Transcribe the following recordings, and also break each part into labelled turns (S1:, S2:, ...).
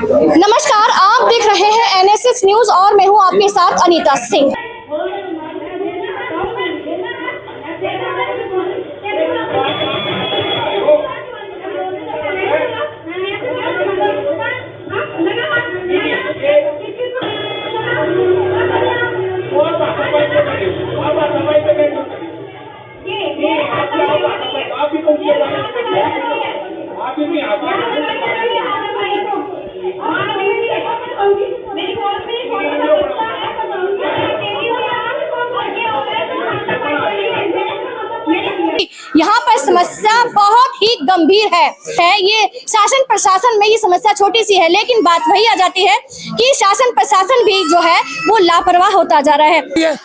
S1: नमस्कार, आप देख रहे हैं एनएसएस न्यूज और मैं हूं आपके साथ अनीता सिंह। यहाँ पर समस्या बहुत ही गंभीर है। ये शासन प्रशासन में ये समस्या छोटी सी है, लेकिन बात वही आ जाती है कि शासन प्रशासन भी जो है वो लापरवाह होता जा रहा है।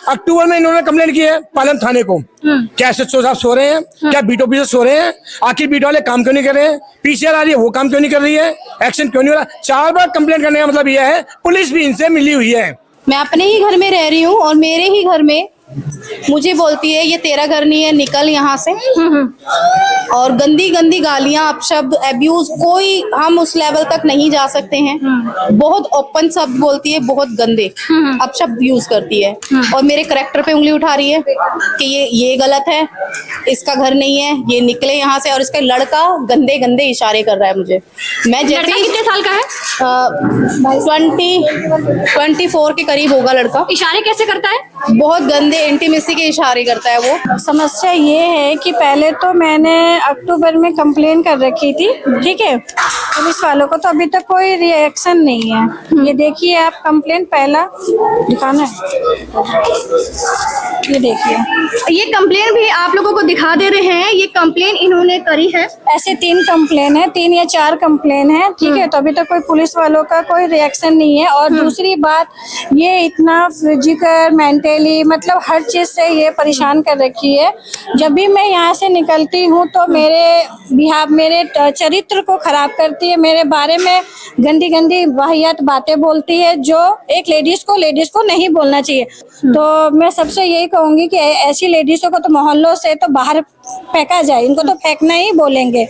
S2: अक्टूबर में इन्होंने कंप्लेंट की है पालम थाने को। क्या एसएचओ साहब सो रहे हैं? क्या बीट ऑफिसर सो रहे हैं? आखिर बीट वाले काम क्यों नहीं कर रहे हैं? पीसीआर आ रही है, वो काम क्यों नहीं कर रही है? एक्शन क्यों नहीं हो रहा? 4 बार कंप्लेंट करने का मतलब यह है पुलिस भी इनसे मिली हुई है।
S1: मैं अपने ही घर में रह रही हूँ और मेरे ही घर में मुझे बोलती है ये तेरा घर नहीं है, निकल यहाँ से। और गंदी गंदी गालियां, अपशब्द, अब्यूज, कोई हम उस लेवल तक नहीं जा सकते हैं। बहुत ओपन शब्द बोलती है, बहुत गंदे अपशब्द यूज करती है और मेरे करैक्टर पे उंगली उठा रही है कि ये गलत है, इसका घर नहीं है, ये निकले यहाँ से। और इसका लड़का गंदे गंदे इशारे कर रहा है मुझे। मैं जैसे
S3: कितने साल का है?
S1: 24 के करीब होगा लड़का।
S3: इशारे कैसे करता है?
S1: बहुत गंदे इंटीमेसी के इशारे करता है वो।
S4: समस्या ये है कि पहले तो मैंने अक्टूबर में कंप्लेन कर रखी थी, ठीक है, पुलिस वालों को, तो अभी तक कोई रिएक्शन नहीं है। ये देखिए आप, कंप्लेन पहला दिखाना है, ये देखिए,
S1: ये कंप्लेन भी आप लोगों को दिखा दे रहे हैं। ये कंप्लेन इन्होंने करी है।
S4: ऐसे 3 कंप्लेन है, 3 या 4 कंप्लेन है, ठीक है। तो अभी तक कोई पुलिस वालों का कोई रिएक्शन नहीं है। और दूसरी बात, ये इतना फिजिकल, मेंटली, मतलब हर चीज से ये परेशान कर रखी है। जब भी मैं यहाँ से निकलती हूँ तो मेरे चरित्र को खराब करती है, मेरे बारे में गंदी गंदी वाहियात बातें बोलती है, जो एक लेडीज को नहीं बोलना चाहिए। तो मैं सबसे यही कहूंगी कि ऐसी लेडीजों को तो मोहल्लों से तो बाहर फेंका जाए, इनको तो फेंकना ही बोलेंगे।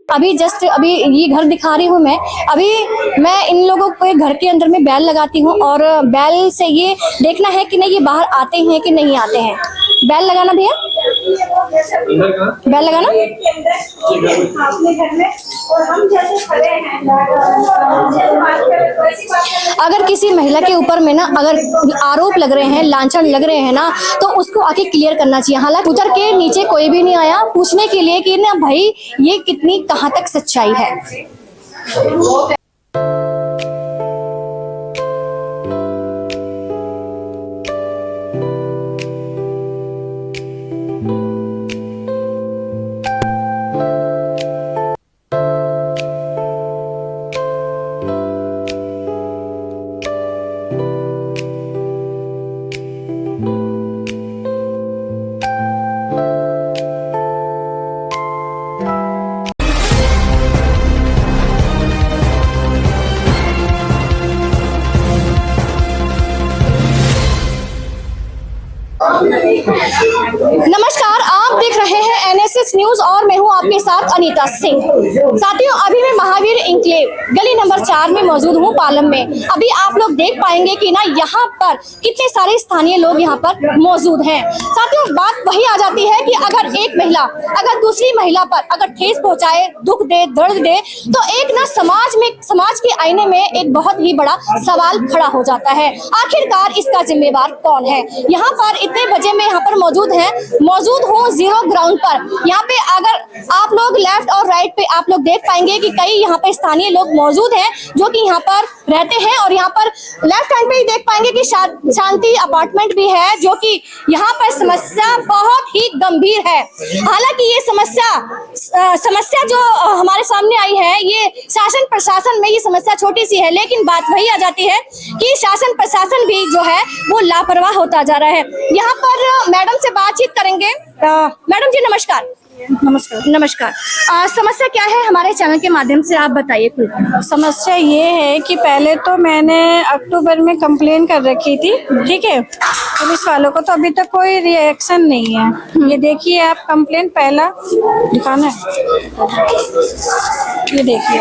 S1: अभी ये घर दिखा रही हूँ मैं। अभी मैं इन लोगों को घर के अंदर में बैल लगाती हूँ और बैल से ये देखना है कि नहीं ये बाहर आते हैं कि नहीं आते हैं। बैल लगाना भैया, बैल लगाना। अगर किसी महिला के ऊपर में ना अगर आरोप लग रहे हैं, लांछन लग रहे हैं ना, तो उसको आके क्लियर करना चाहिए। हालांकि उतर के नीचे कोई भी नहीं आया पूछने के लिए कि ना भाई ये कितनी कहाँ तक सच्चाई है। नमस्कार, आप देख रहे हैं एनएसएस न्यूज और मैं हूं आपके साथ अनीता सिंह। साथियों, अभी मैं महावीर इंक्लेव गली नंबर 4 में मौजूद हूं पालम में। अभी आप लोग देख पाएंगे कि ना यहाँ पर कितने सारे स्थानीय लोग यहाँ पर मौजूद हैं। साथियों, बात वही आ जाती है कि अगर एक महिला अगर दूसरी महिला पर अगर ठेस पहुंचाए, दुख दे, दर्द दे, तो एक ना समाज के आईने में एक बहुत ही बड़ा सवाल खड़ा हो जाता है। आखिरकार इसका जिम्मेवार कौन है? यहाँ पर इतने बजे में यहाँ पर मौजूद हूँ जीरो ग्राउंड पर। यहाँ पे अगर आप लोग लेफ्ट और राइट पे आप लोग देख पाएंगे कि कई यहाँ पे स्थानीय लोग मौजूद हैं जो कि यहाँ पर रहते हैं। और यहाँ पर लेफ्ट हैंड पे ही देख पाएंगे कि शांति अपार्टमेंट भी है, जो कि यहाँ पर समस्या बहुत ही गंभीर है। हालांकि ये समस्या जो हमारे सामने आई है, ये शासन प्रशासन में ये समस्या छोटी सी है, लेकिन बात वही आ जाती है कि शासन प्रशासन भी जो है वो लापरवाह होता जा रहा है। यहाँ पर मैडम से बातचीत करेंगे। मैडम जी नमस्कार।
S4: नमस्कार।
S1: नमस्कार। समस्या क्या है हमारे चैनल के माध्यम से आप बताइए खुलकर।
S4: समस्या ये है कि पहले तो मैंने अक्टूबर में कंप्लेन कर रखी थी, ठीक है, पुलिस वालों को, तो अभी तक कोई रिएक्शन नहीं है। ये देखिए आप, कंप्लेन पहला दिखाना है, ये देखिए,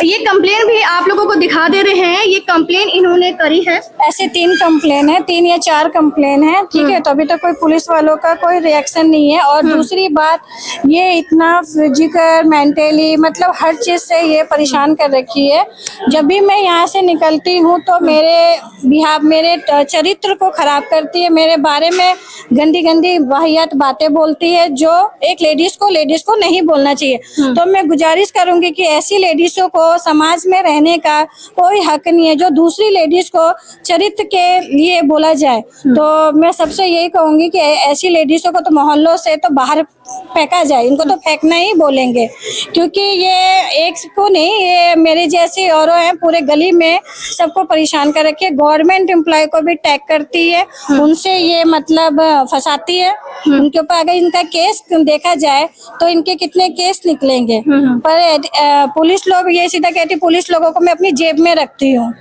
S1: ये कंप्लेन भी आप लोगों को दिखा दे रहे हैं। ये कंप्लेन इन्होंने करी है।
S4: ऐसे 3 कंप्लेन है, 3 या 4 कंप्लेन है, ठीक है, तो अभी तक कोई पुलिस वालों का कोई रिएक्शन नहीं है। और दूसरी बात, ये इतना फिजिकल मेंटली मतलब हर चीज से ये परेशान कर रखी है। जब भी मैं यहाँ से निकलती हूँ तो मेरे चरित्र को खराब करती है, मेरे बारे में गंदी गंदी वाहियात बातें बोलती है, जो एक लेडीज को नहीं बोलना चाहिए। तो मैं गुजारिश करूंगी कि ऐसी लेडीजों को समाज में रहने का कोई हक नहीं है, जो दूसरी लेडीज को चरित्र के लिए बोला जाए। तो मैं सबसे यही कहूंगी कि ऐसी लेडीजों को तो मोहल्लों से तो बाहर फेंका जाए, इनको तो फेंकना ही बोलेंगे, क्योंकि ये एक को नहीं, ये मेरे जैसी औरों हैं पूरे गली में, सबको परेशान कर रखी है। गवर्नमेंट एम्प्लॉय को भी टैग करती है, उनसे ये मतलब फंसाती है। उनके ऊपर अगर इनका केस देखा जाए तो इनके कितने केस निकलेंगे, पर पुलिस लोग ये सीधा कहती, पुलिस लोगों को मैं अपनी जेब में रखती हूँ।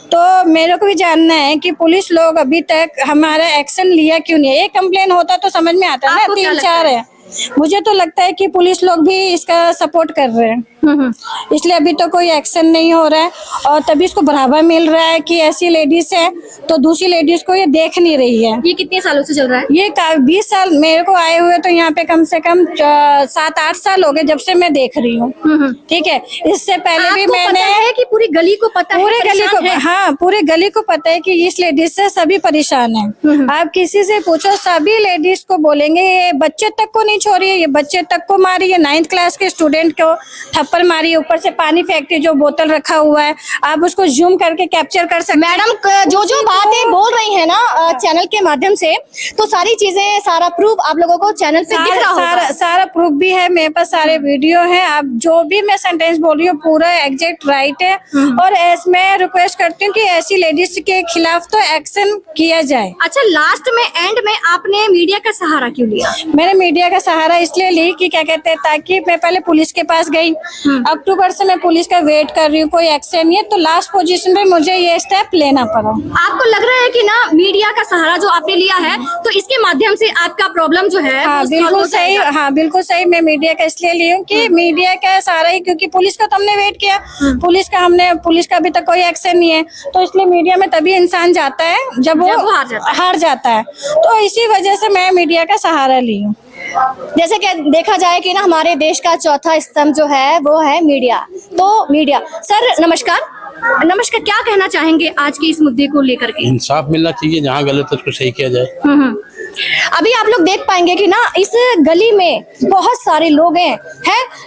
S4: तो मेरे को भी जानना है कि पुलिस लोग अभी तक हमारा एक्शन लिया क्यों नहीं है। एक कंप्लेन होता तो समझ में आता ना, 3-4 है। मुझे तो लगता है कि पुलिस लोग भी इसका सपोर्ट कर रहे हैं, इसलिए अभी तो कोई एक्शन नहीं हो रहा है। और तभी इसको बढ़ावा मिल रहा है कि ऐसी लेडीज है तो दूसरी लेडीज को ये देख नहीं रही है।
S1: ये कितने सालों से चल रहा है?
S4: ये 20 साल मेरे को आए हुए, तो यहाँ पे कम से कम 7-8 साल हो गए जब से मैं देख रही हूँ, ठीक है। इससे पहले भी मैंने
S1: है कि पूरी गली को पता है,
S4: पूरे गली को, हाँ पूरे गली को पता है कि इस लेडीज से सभी परेशान है। आप किसी से पूछो, सभी लेडीज को बोलेंगे ये बच्चे तक को नहीं छोड़ी है, ये बच्चे तक को मारी है, 9th क्लास के स्टूडेंट को थप्पड़ मारी, ऊपर से पानी फेंकती, जो बोतल रखा हुआ है आप उसको जूम करके कैप्चर कर सकते।
S1: मैडम जो बातें बोल रही है ना चैनल के माध्यम से, तो सारी चीजें, सारा प्रूफ आप लोगों को चैनल पे दिख रहा होगा।
S4: सारा प्रूफ भी है मेरे पास, सारे वीडियो है। आप जो भी मैं सेंटेंस बोल रही हूँ पूरा एग्जैक्ट राइट है। और मैं रिक्वेस्ट करती हूँ कि ऐसी लेडीज के खिलाफ तो एक्शन किया जाए।
S1: अच्छा, लास्ट में एंड में आपने मीडिया का सहारा क्यों लिया?
S4: मैंने मीडिया का सहारा इसलिए ली कि क्या कहते हैं, ताकि मैं पहले पुलिस के पास गई, अक्टूबर से मैं पुलिस का वेट कर रही हूँ, कोई एक्शन नहीं है, तो लास्ट पोजीशन पे मुझे ये स्टेप लेना पड़ा।
S1: आपको लग रहा है कि ना मीडिया का सहारा जो आपने लिया है, तो इसके माध्यम से आपका प्रॉब्लम जो है,
S4: हाँ बिल्कुल सही, हाँ बिल्कुल सही। मैं मीडिया का इसलिए ली हूँ कि मीडिया का सहारा ही, क्योंकि पुलिस का तो हमने वेट किया, पुलिस का अभी तक कोई एक्शन नहीं है, तो इसलिए मीडिया में तभी इंसान जाता है जब वो हार जाता है। तो इसी वजह से मैं मीडिया का सहारा ली हूँ।
S1: जैसे कि देखा जाए कि ना हमारे देश का चौथा स्तंभ जो है वो है मीडिया। तो मीडिया सर, नमस्कार। क्या कहना चाहेंगे आज के इस मुद्दे को लेकर के?
S3: इंसाफ मिलना चाहिए, जहाँ गलत है उसको सही किया जाए।
S1: अभी आप लोग देख पाएंगे कि ना इस गली में बहुत सारे लोग हैं,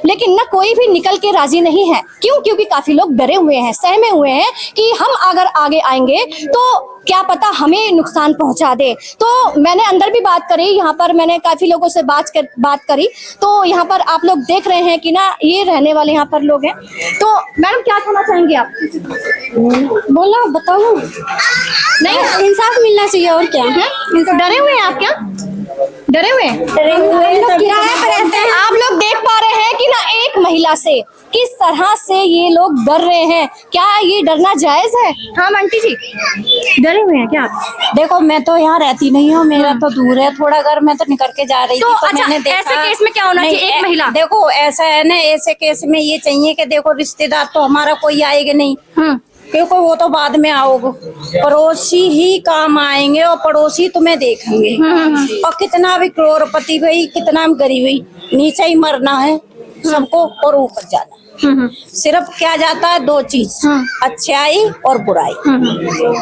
S1: लेकिन ना कोई भी निकल के राजी नहीं है। क्यों? क्योंकि काफी लोग डरे हुए हैं, सहमे हुए हैं कि हम अगर आगे आएंगे तो क्या पता हमें नुकसान पहुंचा दे। तो मैंने अंदर भी बात करी, यहाँ पर मैंने काफी लोगों से बात करी, तो यहाँ पर आप लोग देख रहे हैं कि ना ये रहने वाले यहाँ पर लोग हैं। तो मैडम क्या कहना चाहेंगे आप?
S4: बोला, बताओ।
S1: नहीं, इंसाफ मिलना चाहिए और क्या है। डरे हुए हैं आप? क्या डरे हुए हैं? किराए पर रहते हैं। आप लोग देख पा रहे हैं कि ना एक महिला से किस तरह से ये लोग डर रहे हैं। क्या ये डरना जायज है? हाँ आंटी जी, डरे हुए हैं क्या आप?
S5: देखो, मैं तो यहाँ रहती नहीं हूँ, मेरा तो दूर है थोड़ा घर, मैं तो निकल के जा रही
S1: तो
S5: थी, तो
S1: अच्छा,
S5: मैंने देखा।
S1: ऐसे केस में क्या होना चाहिए? एक महिला,
S5: देखो ऐसा है ना, ऐसे केस में ये चाहिए कि देखो रिश्तेदार तो हमारा कोई आएगा नहीं, क्योंकि वो तो बाद में आओगे, पड़ोसी ही काम आएंगे और पड़ोसी तुम्हें देखेंगे। और कितना भी करोड़पति भाई, कितना भी गरीब भाई, नीचे ही मरना है सबको और ऊपर जाना। सिर्फ क्या जाता है 2 चीज, अच्छाई और बुराई।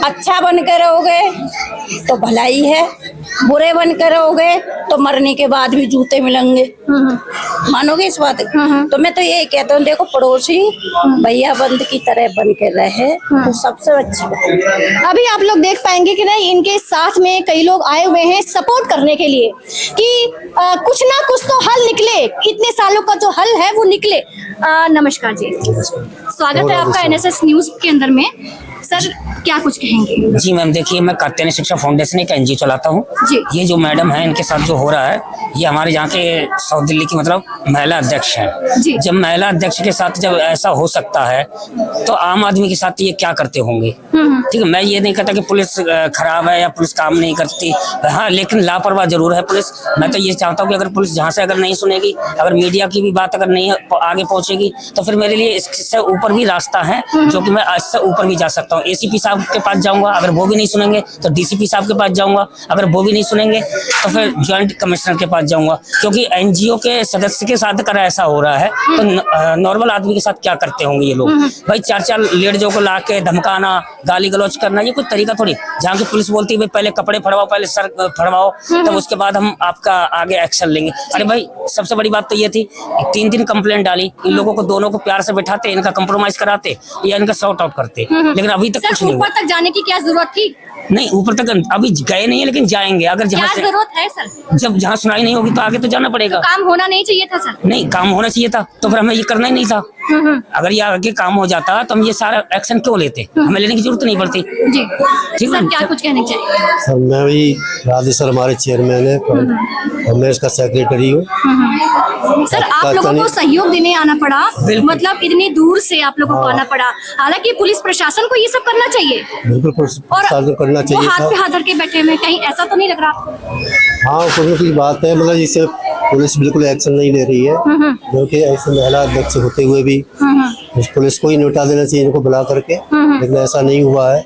S5: अच्छा बनकर रहोगे तो भलाई है, बुरे बनकर रहोगे तो मरने के बाद भी जूते मिलेंगे। मानोगे इस बात? तो मैं तो यही कहता हूँ, देखो पड़ोसी भैया बंद की तरह बन के रहे तो सबसे अच्छी बात।
S1: अभी आप लोग देख पाएंगे कि नहीं इनके साथ में कई लोग आए हुए हैं सपोर्ट करने के लिए कि कुछ ना कुछ तो हल निकले, इतने सालों का जो हल है वो निकले। नमस्कार जी, स्वागत है आपका NSS न्यूज के अंदर में। सर क्या कुछ कहेंगे?
S6: जी मैम, देखिए मैं कात्यायनी शिक्षा फाउंडेशन एक एनजीओ चलाता हूँ।
S1: जी।
S6: ये जो मैडम है इनके साथ जो हो रहा है, ये हमारे यहाँ के साउथ दिल्ली की मतलब महिला अध्यक्ष हैं।
S1: जी।
S6: जब महिला अध्यक्ष के साथ जब ऐसा हो सकता है तो आम आदमी के साथ ये क्या करते होंगे? ठीक है, मैं ये नहीं कहता कि पुलिस खराब है या पुलिस काम नहीं करती, हाँ, लेकिन लापरवाह जरूर है पुलिस। मैं तो ये चाहता हूँ कि अगर पुलिस जहाँ से अगर नहीं सुनेगी, अगर मीडिया की भी बात अगर नहीं आगे पहुंचेगी, तो फिर मेरे लिए इससे ऊपर भी रास्ता है जो कि मैं इससे ऊपर भी जा सकता हूँ। एसीपी साहब के पास जाऊंगा, अगर वो भी नहीं सुनेंगे तो डीसीपी साहब के पास जाऊंगा, अगर वो भी नहीं सुनेंगे तो फिर ज्वाइंट कमिश्नर के पास जाऊंगा। क्योंकि एनजीओ के सदस्य के साथ अगर ऐसा हो रहा है तो नॉर्मल आदमी के साथ क्या करते होंगे ये लोग? भाई 4-4 लेडीजों को ला के धमकाना, गाली गलौज करना, ये कोई तरीका थोड़ी। जहाँ की पुलिस बोलती है भाई पहले कपड़े फड़वाओ, पहले सर फड़वाओ, तब उसके बाद हम आपका आगे एक्शन लेंगे। अरे भाई, सबसे बड़ी बात तो ये थी, 3 दिन कंप्लेंट डाली, इन लोगों को दोनों को प्यार से बैठाते, इनका कंप्रोमाइज कराते या इनका सॉर्ट आउट करते, लेकिन अभी तक कुछ नहीं हुआ।
S1: ऊपर तक जाने की क्या जरूरत थी?
S6: नहीं, ऊपर तक अभी गए नहीं है, लेकिन जाएंगे। अगर
S1: क्या
S6: जहाँ से
S1: जरूरत है सर?
S6: जब जहाँ सुनाई नहीं होगी तो आगे तो जाना पड़ेगा।
S1: तो काम होना नहीं चाहिए था सर?
S6: नहीं, काम होना चाहिए था तो फिर हमें ये करना ही नहीं था। अगर ये आगे काम हो जाता तो हम ये सारा एक्शन क्यों लेते? हमें लेने की जरूरत नहीं पड़ती।
S1: जी
S6: ठीक
S1: सर,
S6: है।
S1: क्या कुछ कहना चाहिए?
S7: सर मैं भी राधे सर हमारे चेयरमैन है और मैं इसका सेक्रेटरी हूँ।
S1: सर आप लोगों को सहयोग देने आना पड़ा, मतलब इतनी दूर से आप लोगों को आना पड़ा। हालांकि पुलिस प्रशासन को ये सब करना चाहिए
S7: बिल्कुल
S1: और
S7: प्रशासन करना
S1: वो
S7: चाहिए
S1: हाथ पे
S7: था।
S1: हाथ धर के बैठे हुए, कहीं ऐसा तो नहीं लग रहा?
S7: हाँ, कुछ बात है, मतलब इससे पुलिस बिल्कुल एक्शन नहीं ले रही है, क्योंकि ऐसे महिला अध्यक्ष होते हुए भी पुलिस को ही निपटा देना चाहिए इनको बुला करके, लेकिन ऐसा नहीं हुआ है।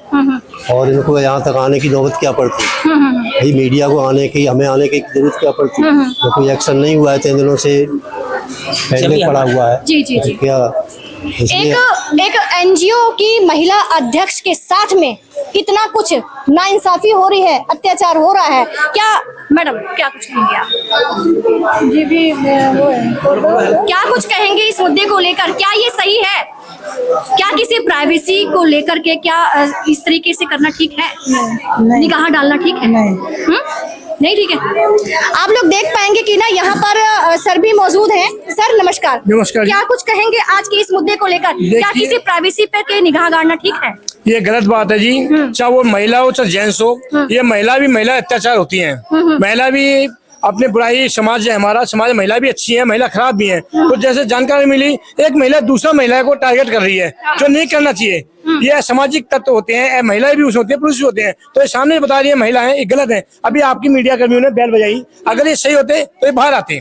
S7: और इनको यहाँ तक आने की नौबत क्या पड़ती? भाई मीडिया को आने की, हमें आने की जरूरत क्या पड़ती? तो कोई एक्शन नहीं हुआ है, 3 दिनों से पेंडिंग पड़ा हुआ है।
S1: जी जी जी।
S7: क्या इसलिए
S1: एक एनजीओ की महिला अध्यक्ष के साथ में इतना कुछ नाइंसाफी हो रही है, अत्याचार हो रहा है, क्या मैडम क्या कुछ कहेंगे आप?
S4: जी भी वो है।
S1: क्या कुछ कहेंगे इस मुद्दे को लेकर? क्या ये सही है? क्या किसी प्राइवेसी को लेकर के क्या इस तरीके से करना ठीक है? निगाह डालना ठीक है? नहीं ठीक है। आप लोग देख पाएंगे कि ना यहाँ पर सर भी मौजूद हैं। सर नमस्कार।
S2: नमस्कार।
S1: क्या कुछ कहेंगे आज के इस मुद्दे को लेकर? क्या किसी प्राइवेसी पे के निगाह डालना ठीक है?
S2: ये गलत बात है जी। चाहे वो महिला हो चाहे जेंट्स हो, ये महिला अत्याचार होती हैं। महिला भी अपने बुराई, समाज है हमारा, समाज में महिला भी अच्छी है, महिला खराब भी है। तो जैसे जानकारी मिली, एक महिला दूसरा महिला को टारगेट कर रही है, जो नहीं करना चाहिए। ये सामाजिक तत्व होते हैं, महिलाएं भी उसमें होती है, पुरुष भी होते हैं। तो ये सामने बता रही है महिलाएं, ये गलत है। अभी आपकी मीडिया कर्मियों ने बैल बजाई, अगर ये सही होते तो ये बाहर आते।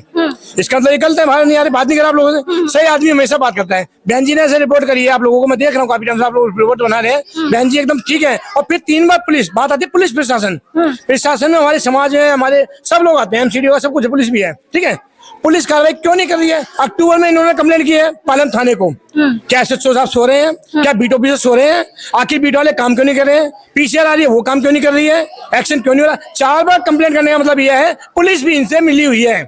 S2: इसका मतलब ये गलत है, बाहर नहीं आ रहे, बात नहीं कर आप लोगों से। सही आदमी हमेशा बात करता है। बहन जी ने ऐसे रिपोर्ट करी है, आप लोगों को मैं देख रहा हूँ काफी टाइम से आप लोग रिपोर्ट बना रहे हैं। बहन जी एकदम ठीक है। और फिर 3 बार पुलिस, बात आती है पुलिस प्रशासन। प्रशासन में हमारे समाज में हमारे सब लोग आते हैं, एमसीडी सब कुछ, पुलिस भी है, ठीक है। पुलिस कार्रवाई क्यों नहीं कर रही है? अक्टूबर में इन्होंने कंप्लेंट की है पालम थाने को। क्या एसएचओ साहब सो रहे हैं? क्या बीट ऑफिसर सो रहे हैं? आखिर बीट वाले काम क्यों नहीं कर रहे हैं? पीसीआर आ रही है, वो काम क्यों नहीं कर रही है? एक्शन क्यों नहीं हो रहा? 4 बार कंप्लेंट करने का मतलब यह है पुलिस भी इनसे मिली हुई है,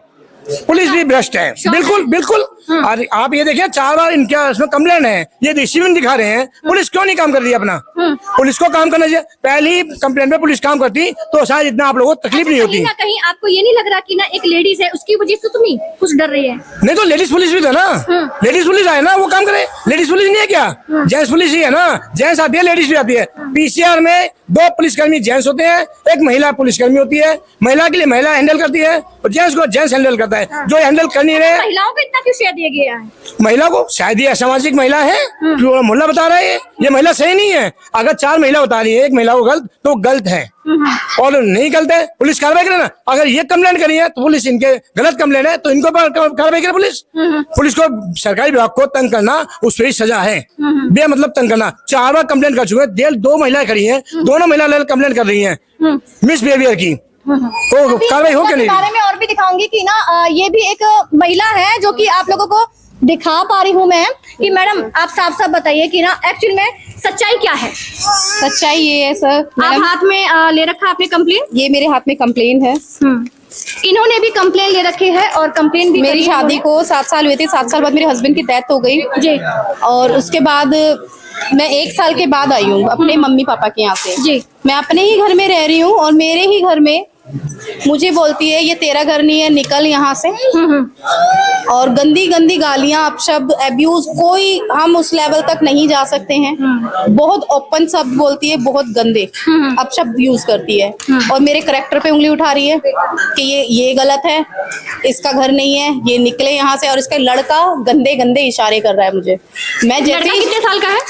S2: पुलिस भी भ्रष्ट है। बिल्कुल बिल्कुल। और आप ये देखिए 4 बार इनके इसमें कंप्लेंट है, ये रिसीविंग दिखा रहे हैं। पुलिस क्यों नहीं काम कर रही है अपना? पुलिस को काम करना चाहिए। पहली कंप्लेंट में पुलिस काम करती तो शायद इतना आप लोगों को तकलीफ नहीं होती।
S1: कहीं ना कहीं आपको ये नहीं लग रहा कि ना एक लेडीज है, उसकी वजह से तुम्हें कुछ डर रही है?
S2: नहीं तो लेडीज पुलिस भी था ना, लेडीज पुलिस आए ना, वो काम करे। लेडीज पुलिस नहीं है क्या? जेंट्स पुलिस ही है ना, जेंट्स आती है, लेडीज भी आती है। पीसीआर में 2 पुलिसकर्मी जेंट्स होते हैं, एक महिला पुलिसकर्मी होती है। महिला के लिए महिला हैंडल करती है और जेंट्स को जेंट्स हैंडल करता है। जो हैंडल कर नहीं रहे,
S1: महिलाओं को इतना क्यों शेयर दिया गया है?
S2: महिला को शायद ये असामाजिक महिला है, जो मोहल्ला बता रहा है ये महिला सही नहीं है। अगर 4 महिला बता रही है एक महिला को गलत, तो गलत है और नहीं गलत है, पुलिस कार्रवाई करे ना। अगर ये कंप्लेंट करी है तो पुलिस, इनके गलत कंप्लेंट है तो इनको कार्रवाई करे पुलिस। पुलिस को सरकारी विभाग को तंग करना, उस पर ही सजा है, बेमतलब तंग करना। 4 बार कंप्लेंट कर चुके हैं, 2 महिलाएं खड़ी हैं, दोनों महिला कंप्लेंट कर रही है मिस बिहेवियर की, तो कार्रवाई हो क्या नहीं?
S1: बारे में और भी दिखाऊंगी कि ना ये भी एक महिला है जो कि आप लोगों को दिखा पा रही हूँ मैं कि मैडम आप साफ साफ बताइए कि ना एक्चुअल में सच्चाई क्या है?
S8: सच्चाई ये है सर,
S1: आप हाथ में ले रखा आपने कंप्लेन?
S8: ये मेरे हाथ में कंप्लेन है।
S1: इन्होंने भी कंप्लेन ले रखी है और कंप्लेन भी
S8: मेरी शादी को 7 साल हुए थे, 7 साल बाद मेरे हस्बैंड की डेथ हो गई
S1: जी।
S8: और उसके बाद मैं 1 साल के बाद आई हूँ अपने मम्मी पापा के यहाँ से
S1: जी।
S8: मैं अपने ही घर में रह रही हूँ और मेरे ही घर में मुझे बोलती है ये तेरा घर नहीं है, निकल यहाँ से। और गंदी गंदी गालियां, अपशब्द, अब्यूज, कोई हम उस लेवल तक नहीं जा सकते हैं। बहुत ओपन शब्द बोलती है, बहुत गंदे अपशब्द यूज करती है और मेरे करैक्टर पे उंगली उठा रही है कि ये गलत है, इसका घर नहीं है, ये निकले यहाँ से। और इसका लड़का गंदे गंदे इशारे कर रहा है मुझे। मैं जैसे ही
S1: कितने साल का है?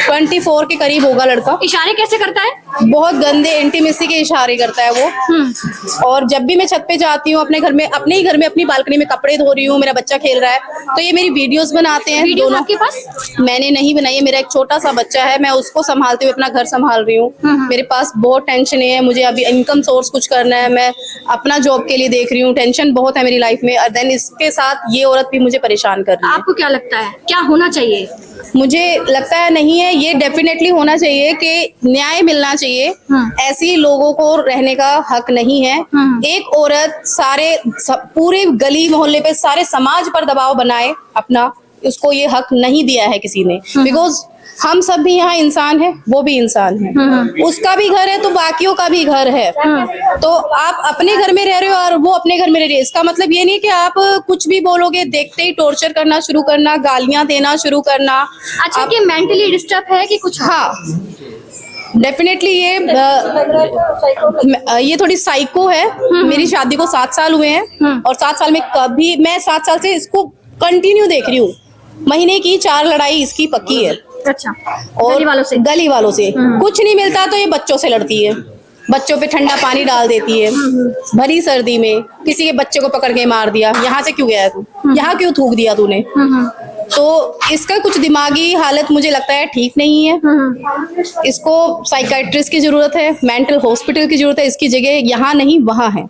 S8: 24 के करीब होगा लड़का।
S1: इशारे कैसे करता है?
S8: बहुत गंदे इंटीमेसी के इशारे करता है वो। और जब भी मैं छत पे जाती हूँ, अपने ही घर में अपनी बालकनी में कपड़े धो रही हूँ, मेरा बच्चा खेल रहा है, तो ये मेरी वीडियोस बनाते हैं।
S1: वीडियो
S8: दोनों
S1: आपके पास?
S8: मैंने नहीं बनाई है, मेरा एक छोटा सा बच्चा है, मैं उसको संभालते हुए अपना घर संभाल रही हूँ। मेरे पास बहुत टेंशन है, मुझे अभी इनकम सोर्स कुछ करना है, मैं अपना जॉब के लिए देख रही हूँ, टेंशन बहुत है मेरी लाइफ में। और देन इसके साथ ये औरत भी मुझे परेशान कर रही है।
S1: आपको क्या लगता है क्या होना चाहिए?
S8: मुझे लगता है नहीं है, ये डेफिनेटली होना चाहिए कि न्याय मिलना चाहिए। ऐसी लोगों को रहने का हक नहीं है। एक औरत पूरे गली मोहल्ले पे सारे समाज पर दबाव बनाए अपना, उसको ये हक नहीं दिया है किसी ने। बिकॉज हम सब भी यहाँ इंसान है, वो भी इंसान है, उसका भी घर है तो बाकियों का भी घर है। तो आप अपने घर में रह रहे हो और वो अपने घर में रह रही है, इसका मतलब ये नहीं कि आप कुछ भी बोलोगे देखते ही टॉर्चर करना शुरू करना, गालियां देना शुरू करना।
S1: अच्छा, कि मेंटली डिस्टर्ब है कि कुछ?
S8: हाँ, डेफिनेटली ये थोड़ी साइको है। मेरी शादी को 7 साल हुए हैं और 7 साल में कभी, मैं 7 साल से इसको कंटिन्यू देख रही हूँ। महीने की 4 लड़ाई इसकी पक्की है।
S1: अच्छा,
S8: और
S1: गली वालों से
S8: कुछ नहीं मिलता तो ये बच्चों से लड़ती है, बच्चों पे ठंडा पानी डाल देती है। भरी सर्दी में किसी के बच्चे को पकड़ के मार दिया, यहाँ से क्यों गया तू, यहाँ क्यों थूक दिया तूने। तो इसका कुछ दिमागी हालत मुझे लगता है ठीक नहीं है। इसको साइकाइट्रिस्ट की जरूरत है, मेंटल हॉस्पिटल की जरूरत है। इसकी जगह यहाँ नहीं वहाँ है।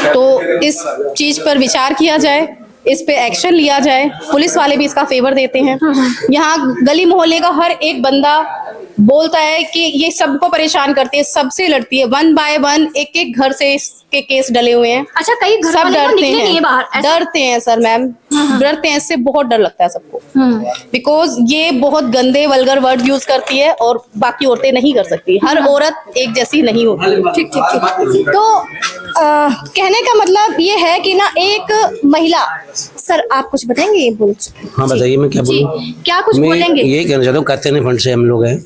S8: तो इस चीज पर विचार किया जाए, इस पे एक्शन लिया जाए। पुलिस वाले भी इसका फेवर देते हैं। यहाँ गली मोहल्ले का हर एक बंदा बोलता है कि ये सबको परेशान करती है, सबसे लड़ती है, 1 बाय 1 एक घर से इसके केस डले हुए हैं।
S1: अच्छा, कई घर
S8: सब
S1: वाले तो
S8: डरते
S1: निकले नहीं है
S8: हैं,
S1: बाहर, ऐसा?
S8: डरते हैं सर मैम, डरते हैं, इससे बहुत डर लगता है सबको। बिकॉज ये बहुत गंदे वल्गर वर्ड यूज करती है और बाकी औरतें नहीं कर सकती। हर औरत एक जैसी नहीं होती।
S1: ठीक ठीक ठीक। तो कहने का मतलब ये है कि ना, एक महिला, सर आप कुछ बताएंगे? ये बोल।
S3: हाँ बताइए, मैं क्या बोलूँ?
S1: क्या कुछ
S3: मैं
S1: बोलेंगे?
S3: यही कहना चाहता हूँ, कहते हैं फंड से हम लोग हैं,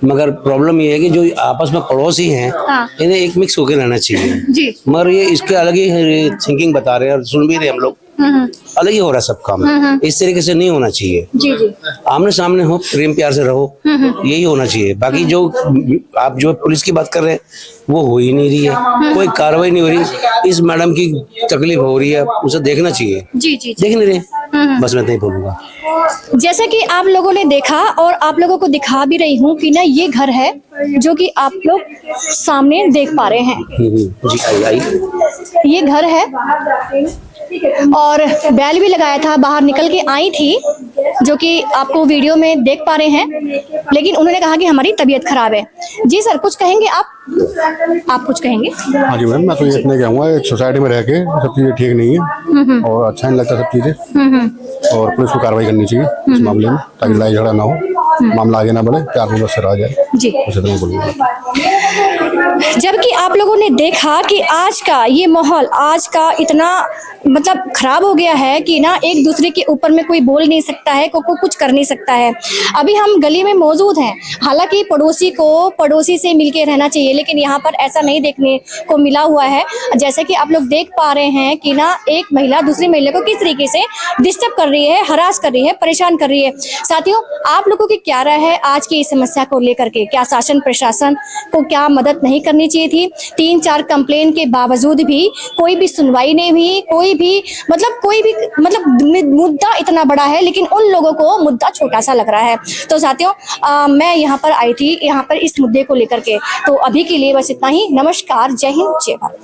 S3: मगर प्रॉब्लम ये है कि जो आपस में पड़ोसी हैं,
S1: हाँ।
S3: इन्हें एक मिक्स होकर रहना चाहिए
S1: जी।
S3: मगर ये इसके अलग ही थिंकिंग बता रहे हैं और सुन भी रहे हम लोग, अलग ही हो रहा है सब काम। इस तरीके से नहीं होना चाहिए।
S1: जी जी।
S3: आमने सामने हो, प्रेम प्यार से रहो, यही होना चाहिए। बाकी जो आप जो पुलिस की बात कर रहे हैं वो हो ही नहीं रही है, कोई कार्रवाई नहीं हो रही। इस मैडम की तकलीफ हो रही है, उसे देखना चाहिए।
S1: जी जी।
S3: देख नहीं रहे, बस मैं नहीं बोलूंगा।
S1: जैसे कि आप लोगों ने देखा और आप लोगों को दिखा भी रही हूँ कि ना, ये घर है जो कि आप लोग सामने देख पा रहे हैं।
S3: जी आई
S1: ये घर है और बैल भी लगाया था, बाहर निकल के आई थी, जो कि आपको वीडियो में देख पा रहे हैं। लेकिन उन्होंने कहा कि हमारी तबीयत खराब है। जी सर, कुछ कहेंगे आप कुछ कहेंगे?
S9: हाँ जी मैम, मैं तो ये इतने कहूँगा, एक सोसाइटी में रह के सब चीज़ें ठीक नहीं है और अच्छा नहीं लगता सब चीज़ें, और पुलिस को कार्रवाई करनी चाहिए इस मामले में, ताकि लड़ाई झगड़ा ना हो, मामला आगे ना बढ़े, प्यार मुहब्बत से रहा जाए।
S1: जी।
S9: उसे तो मैं बोलूँगा।
S1: जबकि आप लोगों ने देखा कि आज का ये माहौल, आज का इतना मतलब खराब हो गया है कि ना, एक दूसरे के ऊपर में कोई बोल नहीं सकता है, को कुछ कर नहीं सकता है। अभी हम गली में मौजूद हैं, हालांकि पड़ोसी को पड़ोसी से मिलके रहना चाहिए, लेकिन यहाँ पर ऐसा नहीं देखने को मिला हुआ है। जैसे कि आप लोग देख पा रहे हैं कि ना, एक महिला दूसरी महिला को किस तरीके से डिस्टर्ब कर रही है, हरास कर रही है, परेशान कर रही है। साथियों, आप लोगों की क्या राय है आज की इस समस्या को लेकर के? क्या शासन प्रशासन को क्या मदद नहीं करनी चाहिए थी? 3-4 कंप्लेन के बावजूद भी कोई भी सुनवाई नहीं हुई, कोई भी मुद्दा इतना बड़ा है, लेकिन उन लोगों को मुद्दा छोटा सा लग रहा है। तो साथियों, मैं यहाँ पर आई थी यहाँ पर इस मुद्दे को लेकर के। तो अभी के लिए बस इतना ही। नमस्कार, जय हिंद, जय भारत।